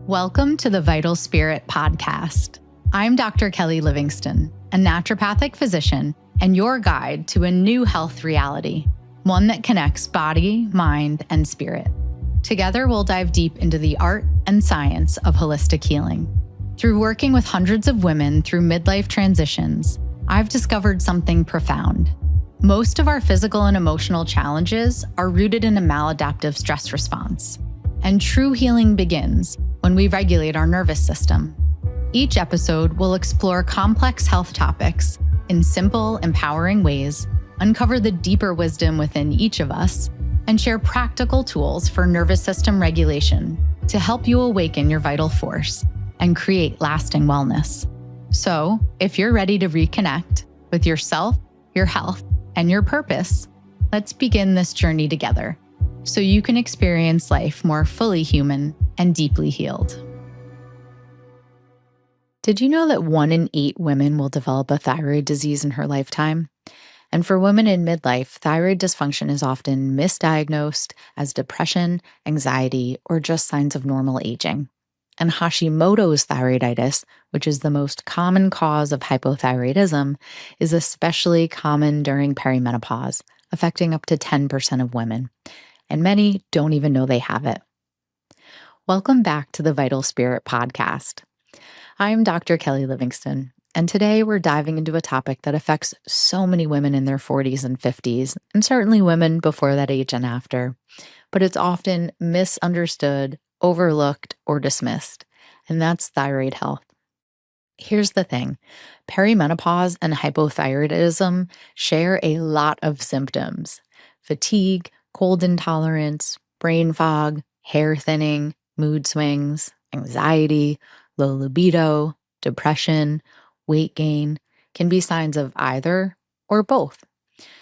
Welcome to the Vital Spirit podcast. I'm Dr. Kelly Livingston, a naturopathic physician and your guide to a new health reality, one that connects body, mind, and spirit. Together, we'll dive deep into the art and science of holistic healing. Through working with hundreds of women through midlife transitions, I've discovered something profound. Most of our physical and emotional challenges are rooted in a maladaptive stress response. And true healing begins when we regulate our nervous system. Each episode will explore complex health topics in simple, empowering ways, uncover the deeper wisdom within each of us, and share practical tools for nervous system regulation to help you awaken your vital force and create lasting wellness. So, if you're ready to reconnect with yourself, your health, and your purpose, let's begin this journey together so you can experience life more fully human and deeply healed. Did you know that 1 in 8 women will develop a thyroid disease in her lifetime? And for women in midlife, thyroid dysfunction is often misdiagnosed as depression, anxiety, or just signs of normal aging. And Hashimoto's thyroiditis, which is the most common cause of hypothyroidism, is especially common during perimenopause, affecting up to 10% of women. And many don't even know they have it. Welcome back to the Vital Spirit podcast. I'm Dr. Kelly Livingston, and today we're diving into a topic that affects so many women in their 40s and 50s, and certainly women before that age and after. But it's often misunderstood, overlooked, or dismissed, and that's thyroid health. Here's the thing. Perimenopause and hypothyroidism share a lot of symptoms: fatigue, cold intolerance, brain fog, hair thinning, mood swings, anxiety, low libido, depression, weight gain can be signs of either or both.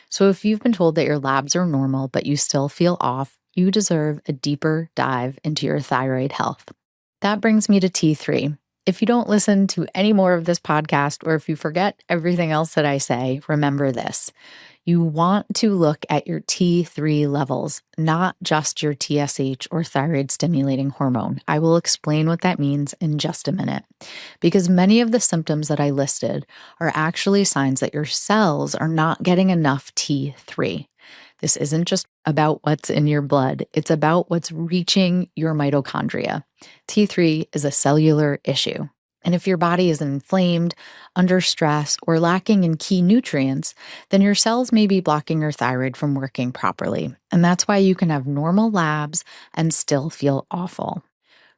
So if you've been told that your labs are normal but you still feel off, you deserve a deeper dive into your thyroid health. That brings me to T3. If you don't listen to any more of this podcast, or if you forget everything else that I say, remember this. You want to look at your T3 levels, not just your TSH or thyroid stimulating hormone. I will explain what that means in just a minute, because many of the symptoms that I listed are actually signs that your cells are not getting enough T3. This isn't just about what's in your blood. It's about what's reaching your mitochondria. T3 is a cellular issue. And if your body is inflamed, under stress, or lacking in key nutrients, then your cells may be blocking your thyroid from working properly. And that's why you can have normal labs and still feel awful.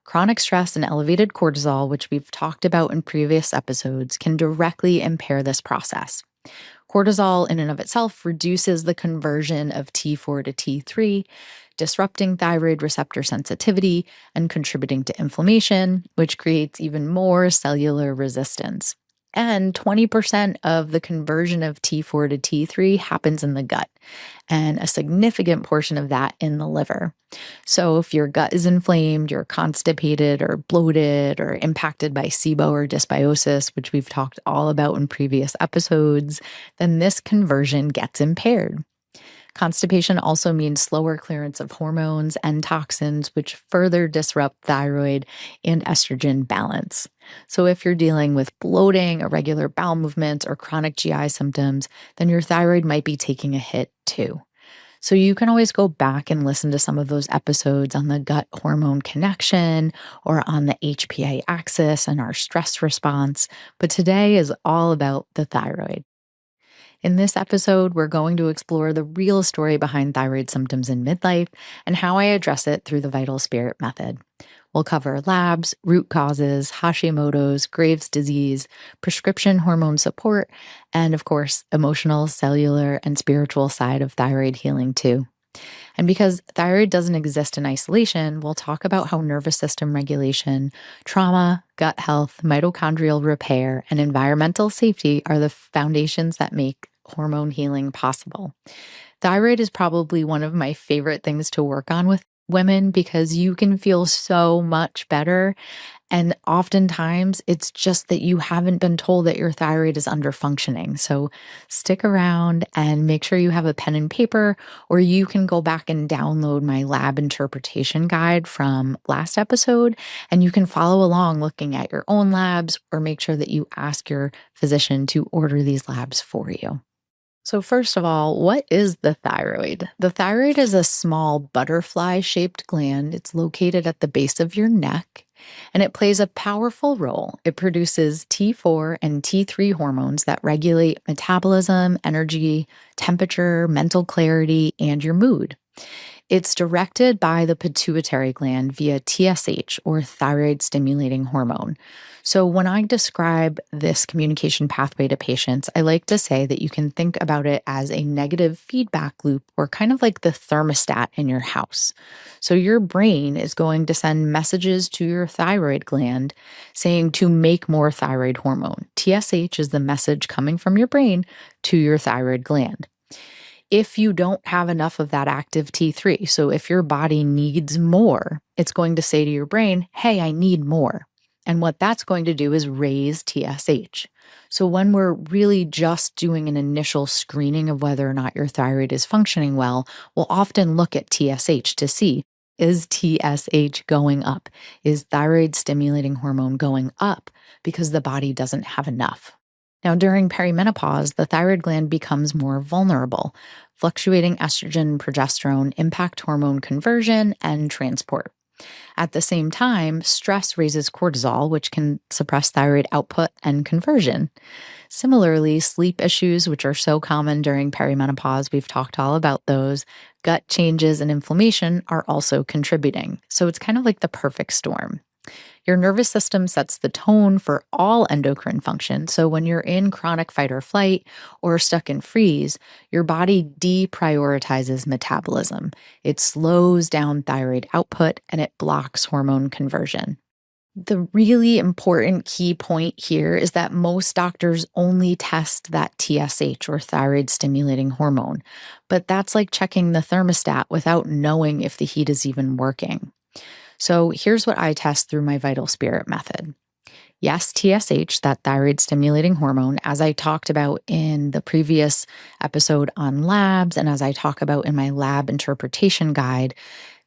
Chronic stress and elevated cortisol, which we've talked about in previous episodes, can directly impair this process. Cortisol in and of itself reduces the conversion of T4 to T3, disrupting thyroid receptor sensitivity and contributing to inflammation, which creates even more cellular resistance. And 20% of the conversion of T4 to T3 happens in the gut, and a significant portion of that in the liver. So if your gut is inflamed, you're constipated or bloated or impacted by SIBO or dysbiosis, which we've talked all about in previous episodes, then this conversion gets impaired. Constipation also means slower clearance of hormones and toxins, which further disrupt thyroid and estrogen balance. So if you're dealing with bloating, irregular bowel movements, or chronic GI symptoms, then your thyroid might be taking a hit too. So you can always go back and listen to some of those episodes on the gut hormone connection or on the HPA axis and our stress response. But today is all about the thyroid. In this episode, we're going to explore the real story behind thyroid symptoms in midlife and how I address it through the Vital Spirit method. We'll cover labs, root causes, Hashimoto's, Graves' disease, prescription hormone support, and of course, emotional, cellular, and spiritual side of thyroid healing too. And because thyroid doesn't exist in isolation, we'll talk about how nervous system regulation, trauma, gut health, mitochondrial repair, and environmental safety are the foundations that make hormone healing possible. Thyroid is probably one of my favorite things to work on with women because you can feel so much better And oftentimes, it's just that you haven't been told that your thyroid is under functioning. So stick around and make sure you have a pen and paper, or you can go back and download my lab interpretation guide from last episode. And you can follow along looking at your own labs, or make sure that you ask your physician to order these labs for you. So, first of all, what is the thyroid? The thyroid is a small butterfly shaped gland. It's located at the base of your neck and it plays a powerful role. It produces T4 and T3 hormones that regulate metabolism, energy, temperature, mental clarity, and your mood. It's directed by the pituitary gland via TSH, or thyroid stimulating hormone. So, when I describe this communication pathway to patients, I like to say that you can think about it as a negative feedback loop, or kind of like the thermostat in your house. So, your brain is going to send messages to your thyroid gland saying to make more thyroid hormone. TSH is the message coming from your brain to your thyroid gland. If you don't have enough of that active T3, so if your body needs more, it's going to say to your brain, hey, I need more. And what that's going to do is raise TSH. So when we're really just doing an initial screening of whether or not your thyroid is functioning well, we'll often look at TSH to see, is TSH going up? Is thyroid stimulating hormone going up because the body doesn't have enough? Now, during perimenopause, the thyroid gland becomes more vulnerable. Fluctuating estrogen and progesterone impact hormone conversion and transport. At the same time, stress raises cortisol, which can suppress thyroid output and conversion. Similarly, sleep issues, which are so common during perimenopause, we've talked all about those, gut changes and inflammation are also contributing. So it's kind of like the perfect storm. Your nervous system sets the tone for all endocrine function. So when you're in chronic fight or flight or stuck in freeze, your body deprioritizes metabolism. It slows down thyroid output and it blocks hormone conversion. The really important key point here is that most doctors only test that TSH, or thyroid stimulating hormone, but that's like checking the thermostat without knowing if the heat is even working. So here's what I test through my Vital Spirit method. Yes, TSH, that thyroid stimulating hormone, as I talked about in the previous episode on labs, and as I talk about in my lab interpretation guide,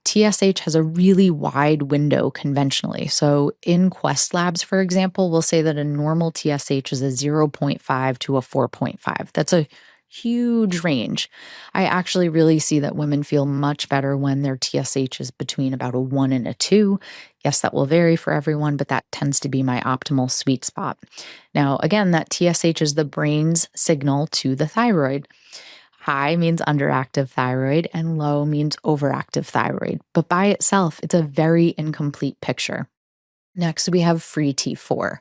TSH has a really wide window conventionally. So in Quest Labs, for example, we'll say that a normal TSH is a 0.5 to a 4.5. That's a huge range. I actually really see that women feel much better when their TSH is between about a 1 and a 2. Yes, that will vary for everyone, but that tends to be my optimal sweet spot. Now, again, that TSH is the brain's signal to the thyroid. High means underactive thyroid and low means overactive thyroid. But by itself, it's a very incomplete picture. Next, we have free T4.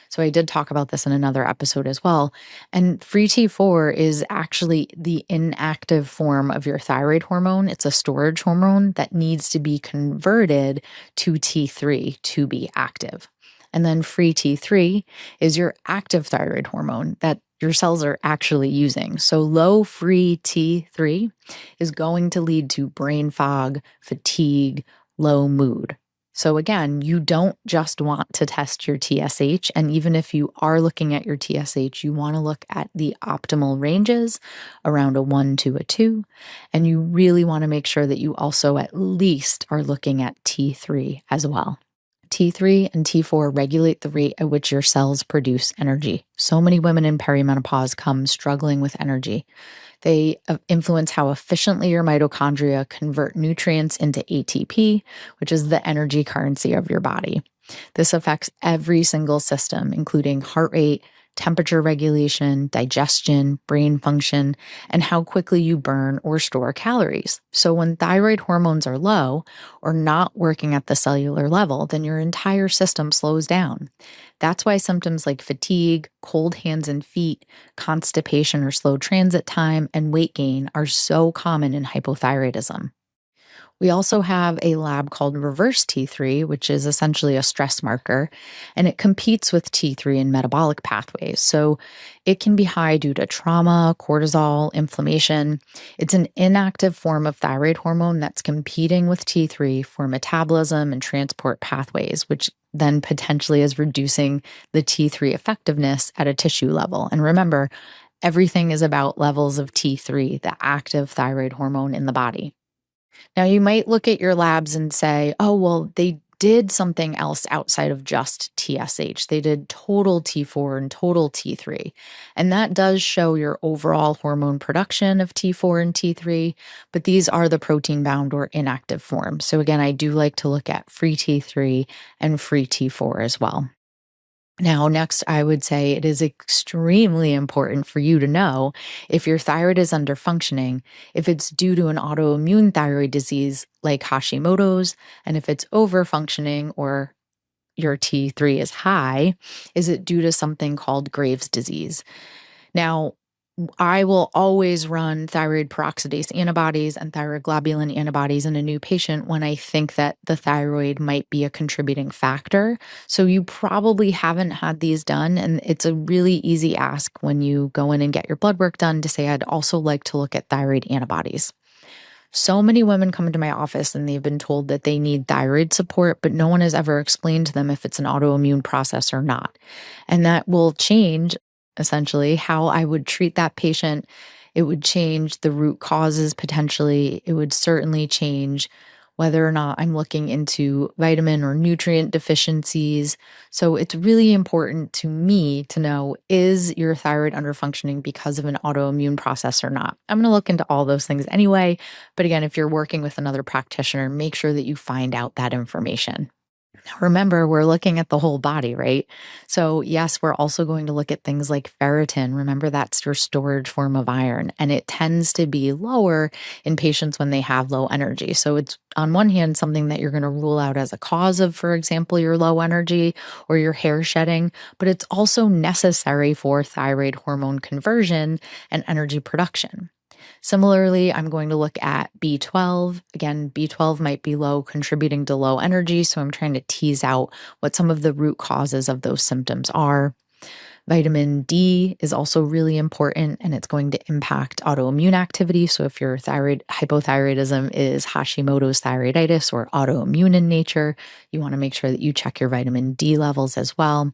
So I did talk about this in another episode as well. And free T4 is actually the inactive form of your thyroid hormone. It's a storage hormone that needs to be converted to T3 to be active. And then free T3 is your active thyroid hormone that your cells are actually using. So low free T3 is going to lead to brain fog, fatigue, low mood. So again, you don't just want to test your TSH. And even if you are looking at your TSH, you want to look at the optimal ranges around a 1 to a 2. And you really want to make sure that you also at least are looking at T3 as well. T3 and T4 regulate the rate at which your cells produce energy. So many women in perimenopause come struggling with energy. They influence how efficiently your mitochondria convert nutrients into ATP, which is the energy currency of your body. This affects every single system, including heart rate, temperature regulation, digestion, brain function, and how quickly you burn or store calories. So when thyroid hormones are low or not working at the cellular level, then your entire system slows down. That's why symptoms like fatigue, cold hands and feet, constipation or slow transit time, and weight gain are so common in hypothyroidism. We also have a lab called reverse T3, which is essentially a stress marker, and it competes with T3 in metabolic pathways. So it can be high due to trauma, cortisol, inflammation. It's an inactive form of thyroid hormone that's competing with T3 for metabolism and transport pathways, which then potentially is reducing the T3 effectiveness at a tissue level. And remember, everything is about levels of T3, the active thyroid hormone in the body. Now, you might look at your labs and say, oh, well, they did something else outside of just TSH. They did total T4 and total T3. And that does show your overall hormone production of T4 and T3, but these are the protein bound or inactive forms. So, again, I do like to look at free T3 and free T4 as well. Now, next, I would say it is extremely important for you to know if your thyroid is under functioning, if it's due to an autoimmune thyroid disease like Hashimoto's, and if it's over functioning or your T3 is high, is it due to something called Graves' disease? Now, I will always run thyroid peroxidase antibodies and thyroid globulin antibodies in a new patient when I think that the thyroid might be a contributing factor. So you probably haven't had these done. And it's a really easy ask when you go in and get your blood work done to say, I'd also like to look at thyroid antibodies. So many women come into my office and they've been told that they need thyroid support, but no one has ever explained to them if it's an autoimmune process or not. And that will change essentially how I would treat that patient. It would change the root causes potentially. It would certainly change whether or not I'm looking into vitamin or nutrient deficiencies. So it's really important to me to know, is your thyroid underfunctioning because of an autoimmune process or not? I'm going to look into all those things anyway. But again, if you're working with another practitioner, make sure that you find out that information. Remember, we're looking at the whole body, right? So, yes, we're also going to look at things like ferritin. Remember, that's your storage form of iron, and it tends to be lower in patients when they have low energy. So, it's on one hand something that you're going to rule out as a cause of, for example, your low energy or your hair shedding, but it's also necessary for thyroid hormone conversion and energy production. Similarly, I'm going to look at B12. Again, B12 might be low, contributing to low energy. So I'm trying to tease out what some of the root causes of those symptoms are. Vitamin D is also really important and it's going to impact autoimmune activity. So if your thyroid hypothyroidism is Hashimoto's thyroiditis or autoimmune in nature, you want to make sure that you check your vitamin D levels as well.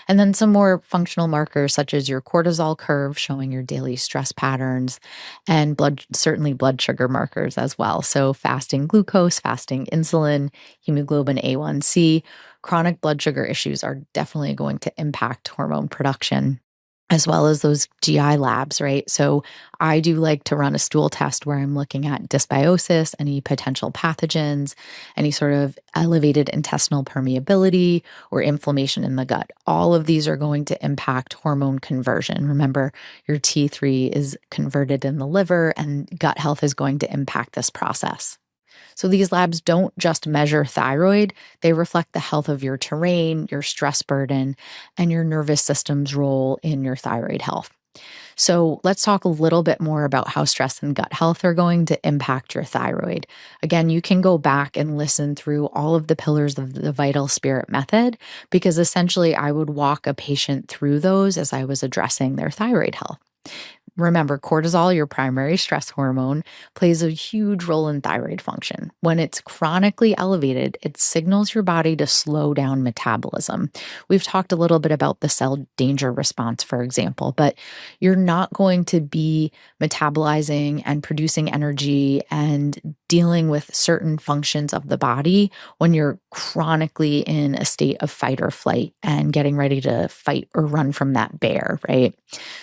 And then some more functional markers such as your cortisol curve showing your daily stress patterns and certainly blood sugar markers as well. So fasting glucose, fasting insulin, hemoglobin A1C, chronic blood sugar issues are definitely going to impact hormone production as well as those GI labs, right? So I do like to run a stool test where I'm looking at dysbiosis, any potential pathogens, any sort of elevated intestinal permeability or inflammation in the gut. All of these are going to impact hormone conversion. Remember, your T3 is converted in the liver and gut health is going to impact this process. So these labs don't just measure thyroid, they reflect the health of your terrain, your stress burden, and your nervous system's role in your thyroid health. So let's talk a little bit more about how stress and gut health are going to impact your thyroid. Again, you can go back and listen through all of the pillars of the Vital Spirit method because essentially I would walk a patient through those as I was addressing their thyroid health. Remember, cortisol, your primary stress hormone, plays a huge role in thyroid function. When it's chronically elevated, it signals your body to slow down metabolism. We've talked a little bit about the cell danger response, for example, but you're not going to be metabolizing and producing energy and dealing with certain functions of the body when you're chronically in a state of fight or flight and getting ready to fight or run from that bear, right?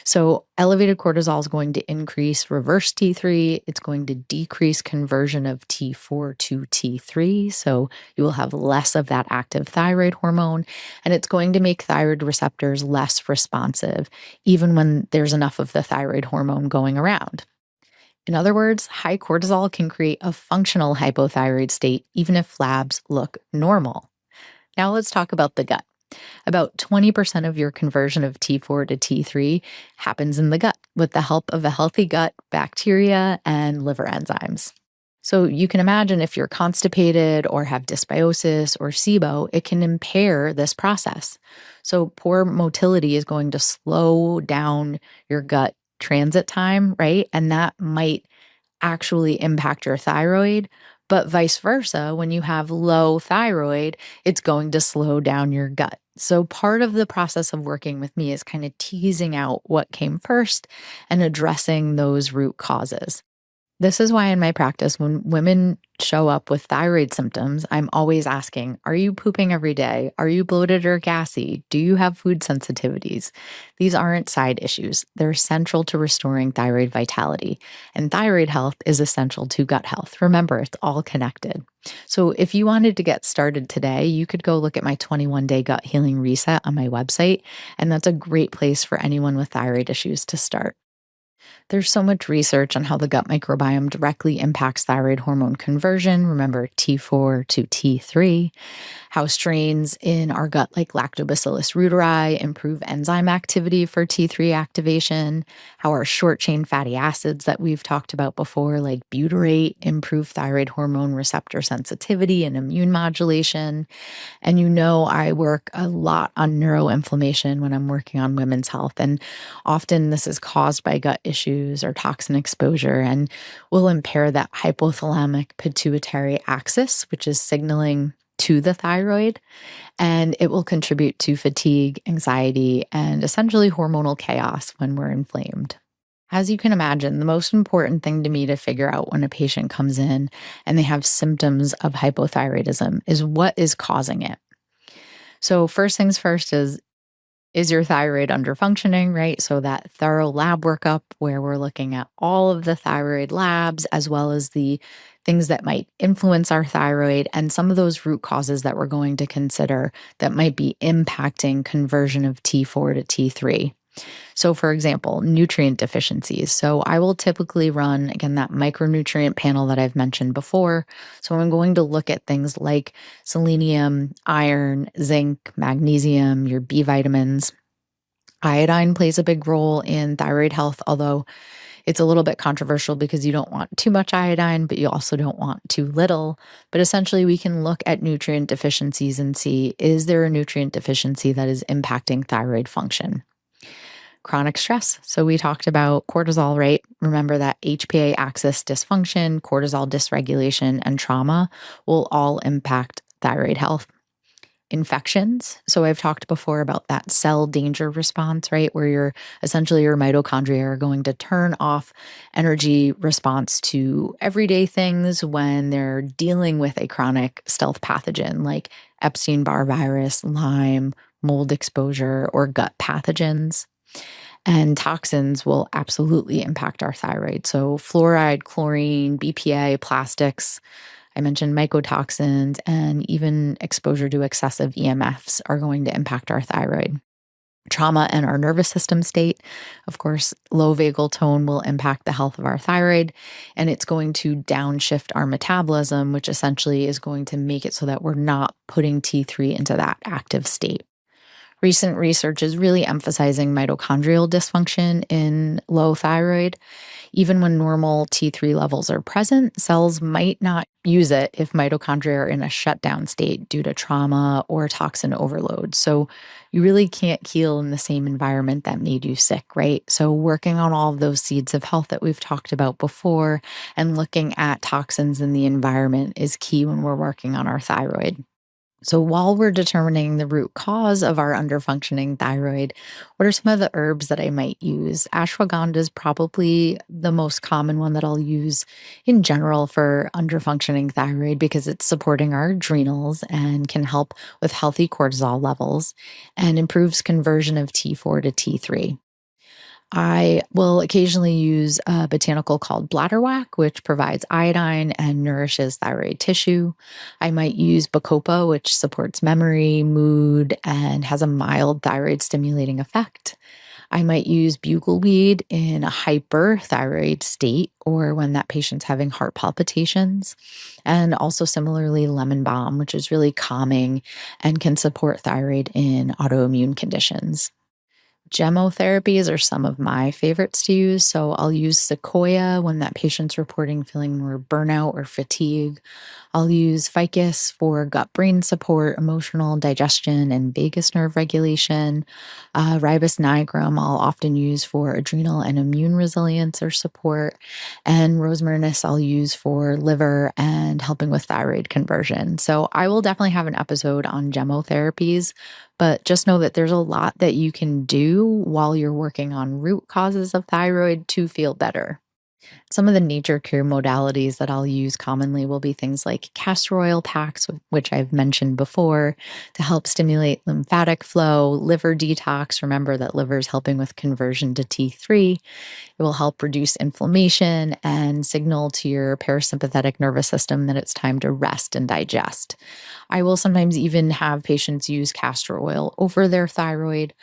So elevated cortisol is going to increase reverse T3. It's going to decrease conversion of T4 to T3. So you will have less of that active thyroid hormone, and it's going to make thyroid receptors less responsive, even when there's enough of the thyroid hormone going around. In other words, high cortisol can create a functional hypothyroid state, even if labs look normal. Now let's talk about the gut. About 20% of your conversion of T4 to T3 happens in the gut with the help of a healthy gut, bacteria, and liver enzymes. So you can imagine if you're constipated or have dysbiosis or SIBO, it can impair this process. So poor motility is going to slow down your gut transit time, right? And that might actually impact your thyroid. But vice versa, when you have low thyroid, it's going to slow down your gut. So, part of the process of working with me is kind of teasing out what came first and addressing those root causes. This is why in my practice, when women show up with thyroid symptoms, I'm always asking, are you pooping every day? Are you bloated or gassy? Do you have food sensitivities? These aren't side issues. They're central to restoring thyroid vitality. And thyroid health is essential to gut health. Remember, it's all connected. So if you wanted to get started today, you could go look at my 21-day gut healing reset on my website. And that's a great place for anyone with thyroid issues to start. There's so much research on how the gut microbiome directly impacts thyroid hormone conversion. Remember T4 to T3, how strains in our gut like Lactobacillus reuteri improve enzyme activity for T3 activation, how our short chain fatty acids that we've talked about before, like butyrate, improve thyroid hormone receptor sensitivity and immune modulation. And I work a lot on neuroinflammation when I'm working on women's health. And often this is caused by gut issues or toxin exposure and will impair that hypothalamic pituitary axis, which is signaling to the thyroid. And it will contribute to fatigue, anxiety, and essentially hormonal chaos when we're inflamed. As you can imagine, the most important thing to me to figure out when a patient comes in and they have symptoms of hypothyroidism is what is causing it. So first things first is your thyroid under functioning, right? So that thorough lab workup where we're looking at all of the thyroid labs as well as the things that might influence our thyroid and some of those root causes that we're going to consider that might be impacting conversion of T4 to T3. So, for example, nutrient deficiencies. So, I will typically run, again, that micronutrient panel that I've mentioned before. So, I'm going to look at things like selenium, iron, zinc, magnesium, your B vitamins. Iodine plays a big role in thyroid health, although it's a little bit controversial because you don't want too much iodine, but you also don't want too little. But essentially, we can look at nutrient deficiencies and see, is there a nutrient deficiency that is impacting thyroid function? Chronic stress. So we talked about cortisol, right? Remember that HPA axis dysfunction, cortisol dysregulation, and trauma will all impact thyroid health. Infections. So I've talked before about that cell danger response, right? Where your mitochondria are going to turn off energy response to everyday things when they're dealing with a chronic stealth pathogen like Epstein-Barr virus, Lyme, mold exposure, or gut pathogens. And toxins will absolutely impact our thyroid. So fluoride, chlorine, BPA, plastics, I mentioned mycotoxins, and even exposure to excessive EMFs are going to impact our thyroid. Trauma and our nervous system state. Of course, low vagal tone will impact the health of our thyroid, and it's going to downshift our metabolism, which essentially is going to make it so that we're not putting T3 into that active state. Recent research is really emphasizing mitochondrial dysfunction in low thyroid. Even when normal T3 levels are present, cells might not use it if mitochondria are in a shutdown state due to trauma or toxin overload. So you really can't heal in the same environment that made you sick, right? So working on all of those seeds of health that we've talked about before and looking at toxins in the environment is key when we're working on our thyroid. So while we're determining the root cause of our underfunctioning thyroid, what are some of the herbs that I might use? Ashwagandha is probably the most common one that I'll use in general for underfunctioning thyroid because it's supporting our adrenals and can help with healthy cortisol levels and improves conversion of T4 to T3. I will occasionally use a botanical called bladderwhack, which provides iodine and nourishes thyroid tissue. I might use bacopa, which supports memory, mood, and has a mild thyroid stimulating effect. I might use bugleweed in a hyperthyroid state or when that patient's having heart palpitations. And also similarly, lemon balm, which is really calming and can support thyroid in autoimmune conditions. Gemotherapies are some of my favorites to use. So I'll use Sequoia when that patient's reporting feeling more burnout or fatigue. I'll use ficus for gut brain support, emotional digestion, and vagus nerve regulation. Ribus nigrum I'll often use for adrenal and immune resilience or support. And rosmarinus I'll use for liver and helping with thyroid conversion. So I will definitely have an episode on gemotherapies, but just know that there's a lot that you can do while you're working on root causes of thyroid to feel better. Some of the nature cure modalities that I'll use commonly will be things like castor oil packs, which I've mentioned before, to help stimulate lymphatic flow, liver detox. Remember that liver is helping with conversion to T3. It will help reduce inflammation and signal to your parasympathetic nervous system that it's time to rest and digest. I will sometimes even have patients use castor oil over their thyroid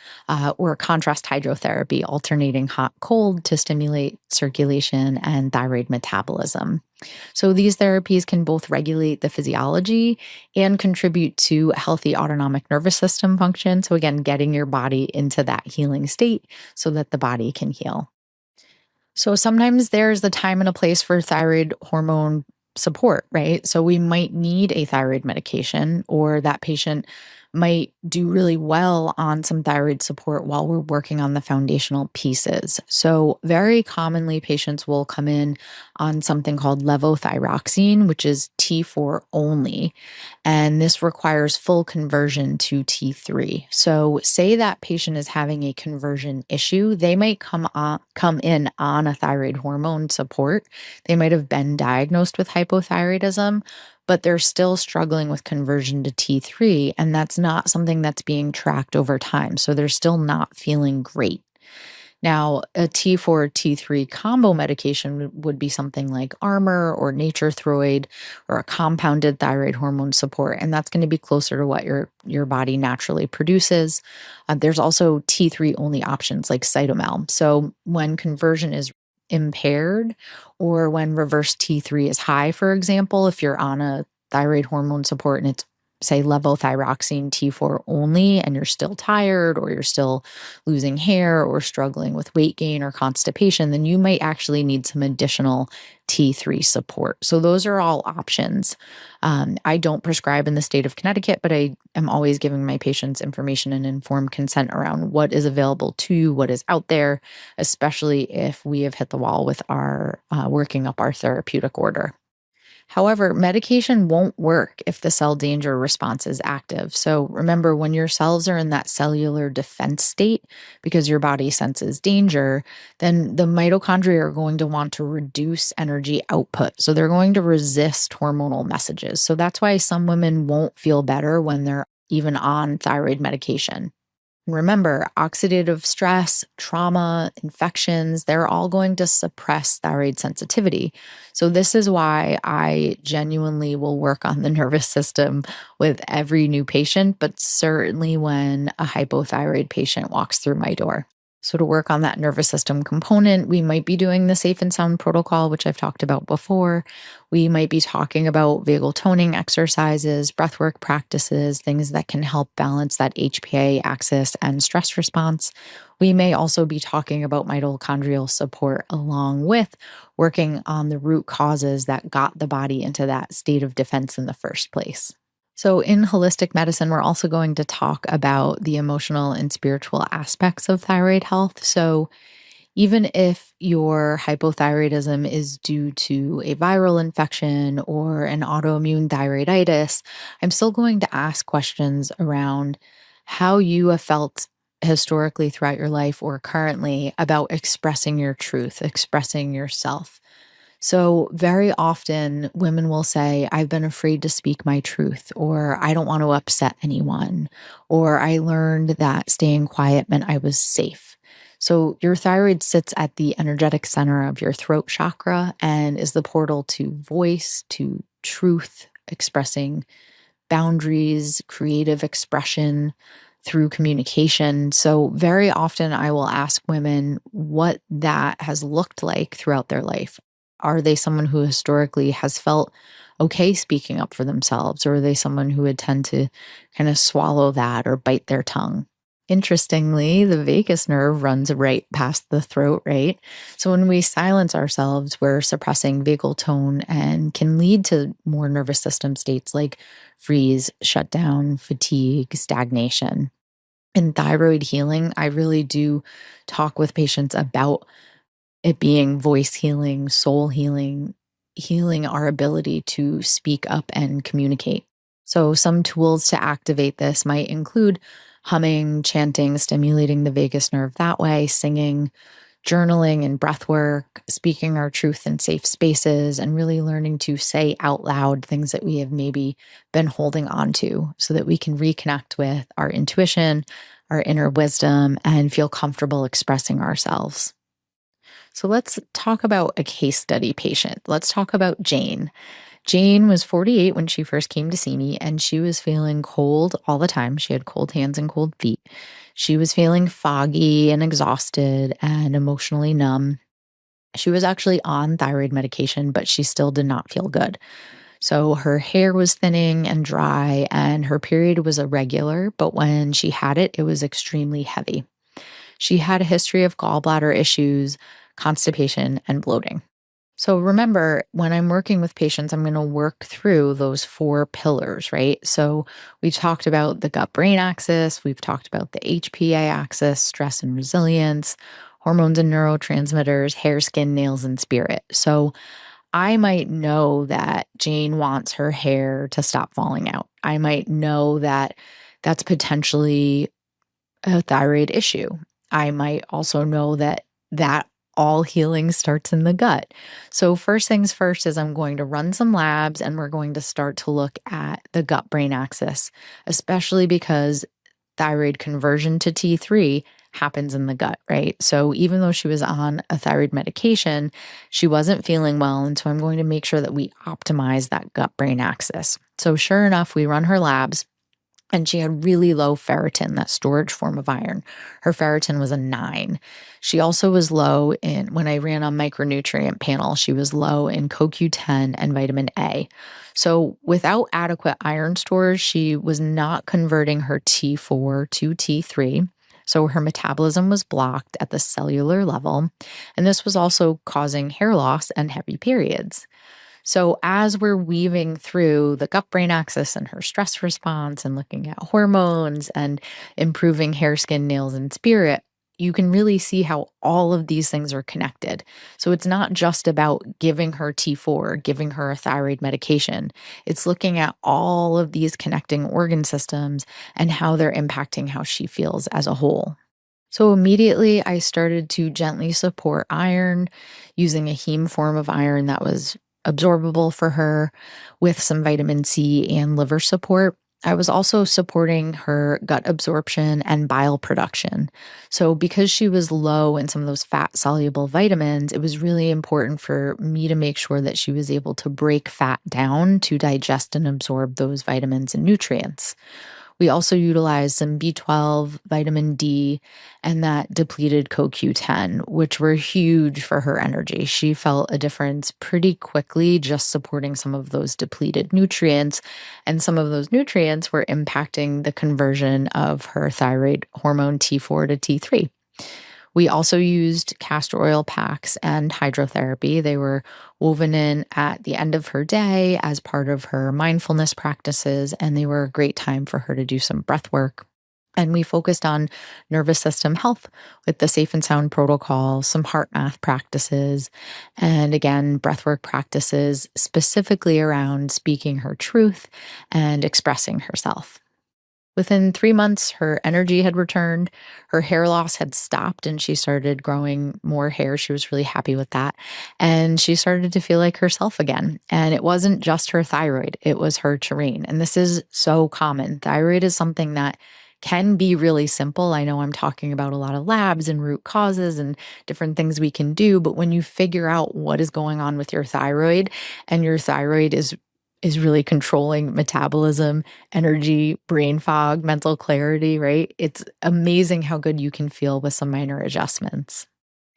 or contrast hydrotherapy, alternating hot cold to stimulate circulation and thyroid metabolism. So these therapies can both regulate the physiology and contribute to a healthy autonomic nervous system function. So, again, getting your body into that healing state so that the body can heal. So sometimes there's the time and a place for thyroid hormone support, right? So we might need a thyroid medication, or that patient might do really well on some thyroid support while we're working on the foundational pieces. So very commonly patients will come in on something called levothyroxine, which is T4 only. And this requires full conversion to T3. So say that patient is having a conversion issue, they might come in on a thyroid hormone support. They might have been diagnosed with hypothyroidism, but they're still struggling with conversion to T3, and that's not something that's being tracked over time. So they're still not feeling great. Now, a T4 T3 combo medication would be something like Armor or Nature Throid or a compounded thyroid hormone support, and that's going to be closer to what your body naturally produces. There's also T3 only options like Cytomel. So when conversion is impaired or when reverse T3 is high, for example, if you're on a thyroid hormone support and it's say levothyroxine T4 only and you're still tired or you're still losing hair or struggling with weight gain or constipation, then you might actually need some additional T3 support. So those are all options. I don't prescribe in the state of Connecticut, but I am always giving my patients information and informed consent around what is available to you, what is out there, especially if we have hit the wall with our working up our therapeutic order. However, medication won't work if the cell danger response is active. So remember, when your cells are in that cellular defense state because your body senses danger, then the mitochondria are going to want to reduce energy output. So they're going to resist hormonal messages. So that's why some women won't feel better when they're even on thyroid medication. Remember, oxidative stress, trauma, infections, they're all going to suppress thyroid sensitivity. So, this is why I genuinely will work on the nervous system with every new patient, but certainly when a hypothyroid patient walks through my door. So, to work on that nervous system component, we might be doing the Safe and Sound protocol, which I've talked about before. We might be talking about vagal toning exercises, breathwork practices, things that can help balance that HPA axis and stress response. We may also be talking about mitochondrial support along with working on the root causes that got the body into that state of defense in the first place. So, in holistic medicine, we're also going to talk about the emotional and spiritual aspects of thyroid health. So, even if your hypothyroidism is due to a viral infection or an autoimmune thyroiditis, I'm still going to ask questions around how you have felt historically throughout your life or currently about expressing your truth, expressing yourself. So, very often women will say, I've been afraid to speak my truth, or I don't want to upset anyone, or I learned that staying quiet meant I was safe. So, your thyroid sits at the energetic center of your throat chakra and is the portal to voice, to truth, expressing boundaries, creative expression through communication. So, very often I will ask women what that has looked like throughout their life. Are they someone who historically has felt okay speaking up for themselves, or are they someone who would tend to kind of swallow that or bite their tongue? Interestingly, the vagus nerve runs right past the throat, right? So when we silence ourselves, we're suppressing vagal tone and can lead to more nervous system states like freeze, shutdown, fatigue, stagnation. In thyroid healing, I really do talk with patients about it being voice healing, soul healing, healing our ability to speak up and communicate. So, some tools to activate this might include humming, chanting, stimulating the vagus nerve that way, singing, journaling and breath work, speaking our truth in safe spaces, and really learning to say out loud things that we have maybe been holding on to so that we can reconnect with our intuition, our inner wisdom, and feel comfortable expressing ourselves. So let's talk about a case study patient. Let's talk about Jane. Jane was 48 when she first came to see me, and she was feeling cold all the time. She had cold hands and cold feet. She was feeling foggy and exhausted and emotionally numb. She was actually on thyroid medication, but she still did not feel good. So her hair was thinning and dry, and her period was irregular, but when she had it, it was extremely heavy. She had a history of gallbladder issues, constipation, and bloating. So remember, when I'm working with patients, I'm going to work through those four pillars, right? So we talked about the gut brain axis, we've talked about the HPA axis, stress and resilience, hormones and neurotransmitters, hair, skin, nails, and spirit. So I might know that Jane wants her hair to stop falling out. I might know that that's potentially a thyroid issue. I might also know that all healing starts in the gut. So first things first is I'm going to run some labs and we're going to start to look at the gut brain axis, especially because thyroid conversion to T3 happens in the gut, right? So even though she was on a thyroid medication, she wasn't feeling well. And so I'm going to make sure that we optimize that gut brain axis. So sure enough, we run her labs. And she had really low ferritin, that storage form of iron. Her ferritin was a 9. She also was low in, when I ran a micronutrient panel, she was low in CoQ10 and vitamin A. So without adequate iron stores, she was not converting her T4 to T3. So her metabolism was blocked at the cellular level. And this was also causing hair loss and heavy periods. So, as we're weaving through the gut brain axis and her stress response and looking at hormones and improving hair, skin, nails, and spirit, you can really see how all of these things are connected. So, it's not just about giving her T4, giving her a thyroid medication. It's looking at all of these connecting organ systems and how they're impacting how she feels as a whole. So immediately I started to gently support iron using a heme form of iron that was absorbable for her with some vitamin C and liver support. I was also supporting her gut absorption and bile production. So, because she was low in some of those fat soluble vitamins, it was really important for me to make sure that she was able to break fat down to digest and absorb those vitamins and nutrients. We also utilized some B12, vitamin D, and that depleted CoQ10, which were huge for her energy. She felt a difference pretty quickly just supporting some of those depleted nutrients. And some of those nutrients were impacting the conversion of her thyroid hormone T4 to T3. We also used castor oil packs and hydrotherapy. They were woven in at the end of her day as part of her mindfulness practices, and they were a great time for her to do some breath work. And we focused on nervous system health with the Safe and Sound protocol, some heart math practices, and again, breathwork practices specifically around speaking her truth and expressing herself. Within 3 months, her energy had returned, her hair loss had stopped, and she started growing more hair. She was really happy with that. And she started to feel like herself again. And it wasn't just her thyroid, it was her terrain. And this is so common. Thyroid is something that can be really simple. I know I'm talking about a lot of labs and root causes and different things we can do, but when you figure out what is going on with your thyroid and your thyroid is really controlling metabolism, energy, brain fog, mental clarity, right? It's amazing how good you can feel with some minor adjustments.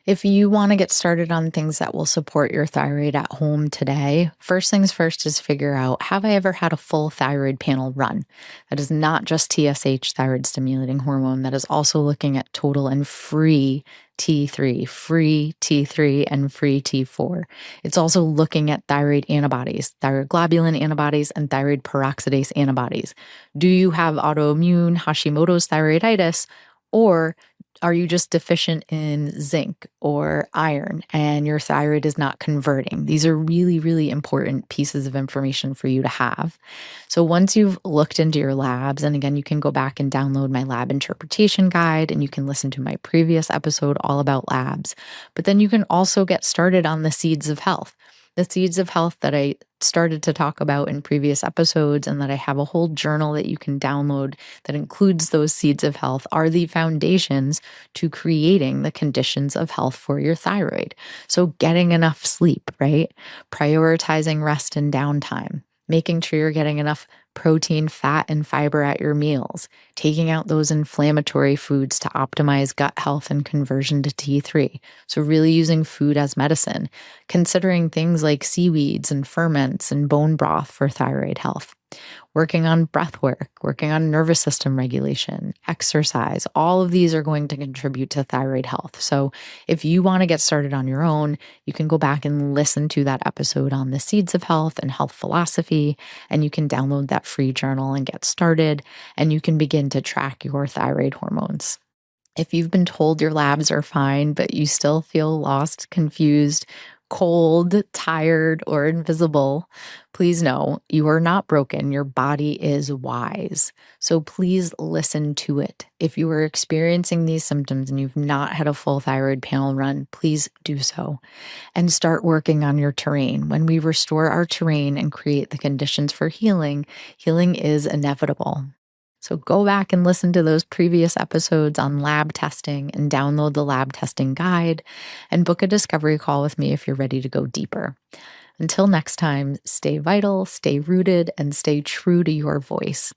If you want to get started on things that will support your thyroid at home today, first things first is figure out, have I ever had a full thyroid panel run? That is not just TSH, thyroid stimulating hormone. That is also looking at total and free T3, and free T4. It's also looking at thyroid antibodies, thyroid globulin antibodies, and thyroid peroxidase antibodies. Do you have autoimmune Hashimoto's thyroiditis, or are you just deficient in zinc or iron and your thyroid is not converting? These are really, really important pieces of information for you to have. So once you've looked into your labs, and again, you can go back and download my lab interpretation guide, and you can listen to my previous episode all about labs. But then you can also get started on the seeds of health. The seeds of health that I started to talk about in previous episodes, and that I have a whole journal that you can download that includes those seeds of health, are the foundations to creating the conditions of health for your thyroid. So getting enough sleep, right? Prioritizing rest and downtime, making sure you're getting enough protein, fat, and fiber at your meals, taking out those inflammatory foods to optimize gut health and conversion to T3. So really using food as medicine, considering things like seaweeds and ferments and bone broth for thyroid health, working on breath work, working on nervous system regulation, exercise. All of these are going to contribute to thyroid health. So if you want to get started on your own, you can go back and listen to that episode on the seeds of health and health philosophy, and you can download that free journal and get started, and you can begin to track your thyroid hormones. If you've been told your labs are fine, but you still feel lost, confused, cold, tired, or invisible, please know you are not broken. Your body is wise. So please listen to it. If you are experiencing these symptoms and you've not had a full thyroid panel run, please do so and start working on your terrain. When we restore our terrain and create the conditions for healing, healing is inevitable. So go back and listen to those previous episodes on lab testing and download the lab testing guide and book a discovery call with me if you're ready to go deeper. Until next time, stay vital, stay rooted, and stay true to your voice.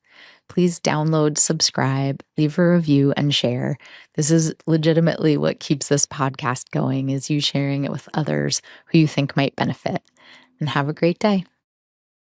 Please download, subscribe, leave a review, and share. This is legitimately what keeps this podcast going, is you sharing it with others who you think might benefit. And have a great day.